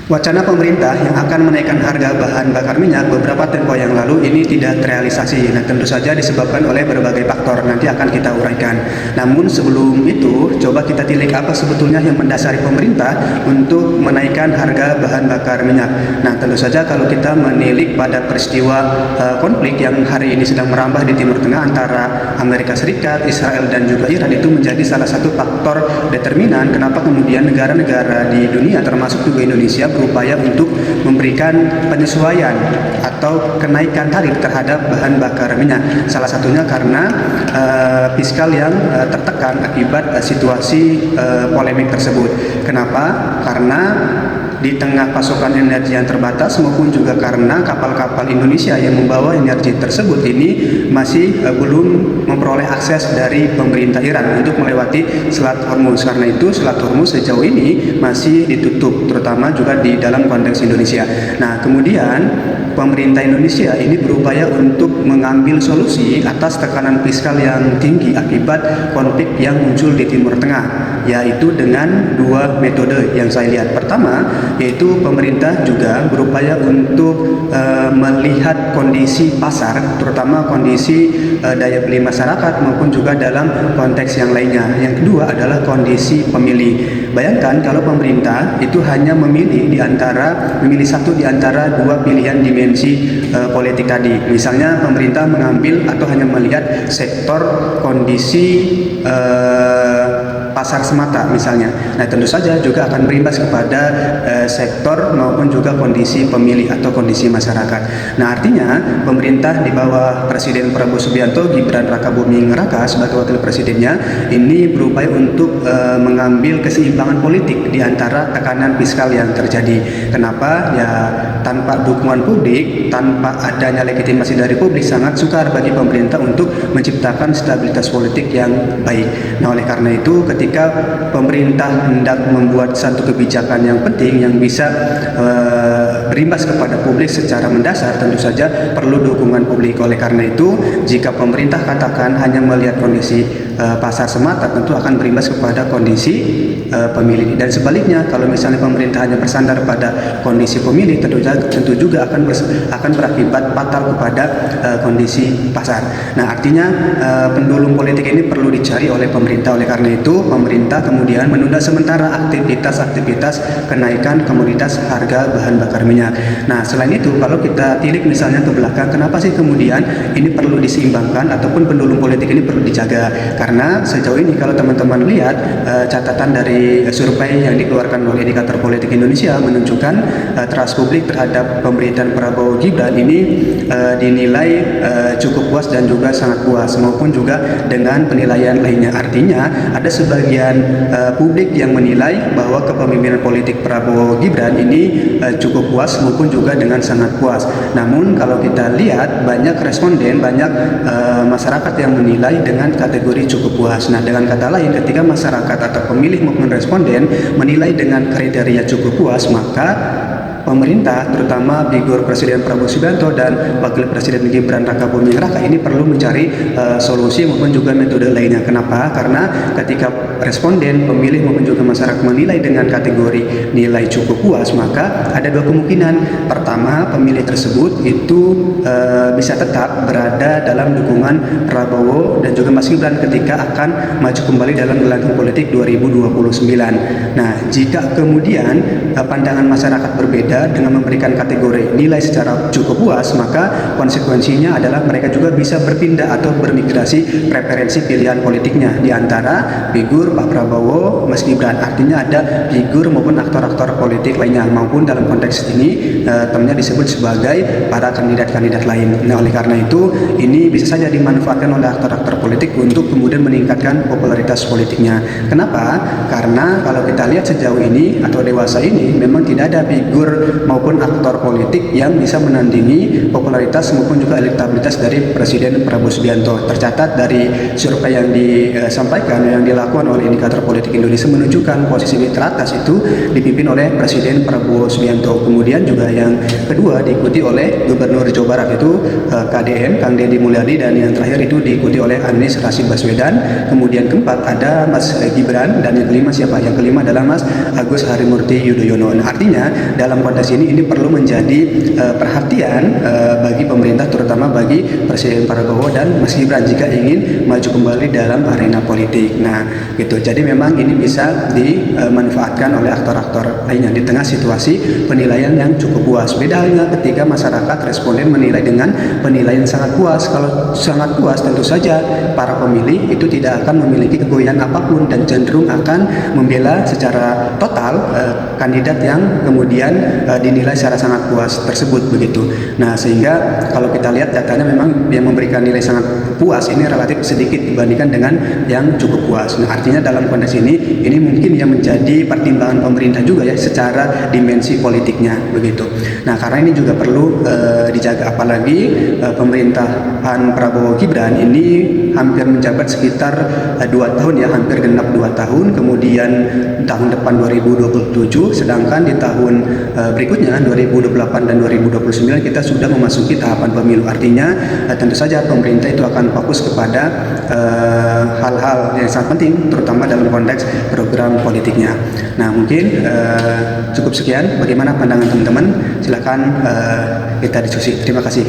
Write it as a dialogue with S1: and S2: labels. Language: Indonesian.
S1: Wacana pemerintah yang akan menaikkan harga bahan bakar minyak beberapa tempo yang lalu ini tidak terrealisasi. Nah, tentu saja disebabkan oleh berbagai faktor. Nanti akan kita uraikan. Namun sebelum itu, coba kita tilik apa sebetulnya yang mendasari pemerintah untuk menaikkan harga bahan bakar minyak. Nah, tentu saja kalau kita menilik pada peristiwa konflik yang hari ini sedang merambah di Timur Tengah antara Amerika Serikat, Israel, dan juga Iran, itu menjadi salah satu faktor determinan kenapa kemudian negara-negara di dunia termasuk juga Indonesia berupaya untuk memberikan penyesuaian atau kenaikan tarif terhadap bahan bakar minyak. Salah satunya karena fiskal yang tertekan akibat situasi polemik tersebut. Kenapa? Karena di tengah pasokan energi yang terbatas maupun juga karena kapal-kapal Indonesia yang membawa energi tersebut ini masih belum memperoleh akses dari pemerintah Iran untuk melewati Selat Hormuz. Karena itu Selat Hormuz sejauh ini masih ditutup, terutama juga di dalam konteks Indonesia. Nah, kemudian pemerintah Indonesia ini berupaya untuk mengambil solusi atas tekanan fiskal yang tinggi akibat konflik yang muncul di Timur Tengah, yaitu dengan dua metode yang saya lihat. Pertama, yaitu pemerintah juga berupaya untuk melihat kondisi pasar, terutama kondisi daya beli masyarakat maupun juga dalam konteks yang lainnya. Yang kedua adalah kondisi pemilih. Bayangkan kalau pemerintah itu hanya memilih satu di antara dua pilihan dimensi politik tadi. Misalnya pemerintah mengambil atau hanya melihat sektor kondisi pasar semata misalnya. Nah, tentu saja juga akan berimbas kepada sektor maupun juga kondisi pemilih atau kondisi masyarakat. Nah, artinya pemerintah di bawah Presiden Prabowo Subianto, Gibran Rakabuming Raka sebagai wakil presidennya ini berupaya untuk mengambil keseimbangan politik di antara tekanan fiskal yang terjadi. Kenapa? Ya, tanpa dukungan publik, tanpa adanya legitimasi dari publik, sangat sukar bagi pemerintah untuk menciptakan stabilitas politik yang baik. Nah, oleh karena itu ketika pemerintah hendak membuat satu kebijakan yang penting yang bisa berimbas kepada publik secara mendasar, tentu saja perlu dukungan publik. Oleh karena itu, jika pemerintah katakan hanya melihat kondisi pasar semata, tentu akan berimbas kepada kondisi pemilih. Dan sebaliknya, kalau misalnya pemerintah hanya bersandar pada kondisi pemilih, tentu juga akan berakibat fatal kepada kondisi pasar. Nah, artinya pendulum politik ini perlu dicari oleh pemerintah. Oleh karena itu, pemerintah kemudian menunda sementara aktivitas kenaikan komoditas harga bahan bakar minyak. Nah, selain itu, kalau kita tilik misalnya ke belakang, kenapa sih kemudian ini perlu diseimbangkan ataupun pendulum politik ini perlu dijaga? Karena sejauh ini kalau teman-teman lihat catatan dari survei yang dikeluarkan oleh Indikator Politik Indonesia menunjukkan trust publik terhadap pemerintahan Prabowo Gibran ini dinilai cukup puas dan juga sangat puas, maupun juga dengan penilaian lainnya. Artinya ada sebagian publik yang menilai bahwa kepemimpinan politik Prabowo Gibran ini cukup puas maupun juga dengan sangat puas. Namun kalau kita lihat banyak responden, banyak masyarakat yang menilai dengan kategori cukup puas. Nah, dengan kata lain, ketika masyarakat atau pemilih maupun responden menilai dengan kriteria cukup puas, maka pemerintah, terutama figur Presiden Prabowo Subianto dan Wakil Presiden Gibran Rakabuming Raka ini perlu mencari solusi maupun juga metode lainnya. Kenapa? Karena ketika responden, pemilih maupun juga masyarakat menilai dengan kategori nilai cukup puas, maka ada dua kemungkinan. Pertama, pemilih tersebut itu bisa tetap berada dalam dukungan Prabowo dan juga Mas Gibran ketika akan maju kembali dalam gelanggang politik 2029. Nah, jika kemudian pandangan masyarakat berbeda dengan memberikan kategori nilai secara cukup puas, maka konsekuensinya adalah mereka juga bisa berpindah atau bermigrasi preferensi pilihan politiknya di antara figur Pak Prabowo, Mas Gibran. Artinya ada figur maupun aktor-aktor politik lainnya, maupun dalam konteks ini temannya disebut sebagai para kandidat-kandidat lain. Nah, oleh karena itu ini bisa saja dimanfaatkan oleh aktor-aktor politik untuk kemudian meningkatkan popularitas politiknya. Kenapa? Karena kalau kita lihat sejauh ini atau dewasa ini memang tidak ada figur maupun aktor politik yang bisa menandingi popularitas maupun juga elektabilitas dari Presiden Prabowo Subianto. Tercatat dari survei yang disampaikan, yang dilakukan oleh Indikator Politik Indonesia, menunjukkan posisi teratas itu dipimpin oleh Presiden Prabowo Subianto. Kemudian juga yang kedua diikuti oleh Gubernur Jawa Barat itu KDM Kang Deddy Mulyadi, dan yang terakhir itu diikuti oleh Anies Rashid Baswedan. Kemudian keempat ada Mas Gibran, dan yang kelima siapa? Yang kelima adalah Mas Agus Harimurti Yudhoyono. Nah, artinya dalam konteks ini perlu menjadi perhatian bagi pemerintah, terutama bagi Presiden Prabowo dan Mas Gibran jika ingin maju kembali dalam arena politik. Nah, gitu. Jadi memang ini bisa dimanfaatkan oleh aktor-aktor lainnya di tengah situasi penilaian yang cukup puas. Beda halnya ketika masyarakat responden menilai dengan penilaian sangat puas. Kalau sangat puas, tentu saja para pemilih itu tidak akan memiliki kegoyahan apapun dan cenderung akan membela secara total kandidat yang kemudian dinilai secara sangat puas tersebut begitu. Nah, sehingga kalau kita lihat datanya memang yang memberikan nilai sangat puas ini relatif sedikit dibandingkan dengan yang cukup puas. Nah, artinya dalam konteks ini mungkin yang menjadi pertimbangan pemerintah juga ya secara dimensi politiknya begitu. Nah, karena ini juga perlu dijaga, apalagi pemerintahan Prabowo Gibran ini hampir menjabat sekitar 2 tahun ya, hampir genap 2 tahun, kemudian tahun depan 2027, sedangkan di tahun berikutnya 2028 dan 2029 kita sudah memasuki tahapan pemilu. Artinya tentu saja pemerintah itu akan fokus kepada hal-hal yang sangat penting, terutama dalam konteks program politiknya. Nah, mungkin cukup sekian. Bagaimana pandangan teman-teman? Silakan kita diskusi. Terima kasih.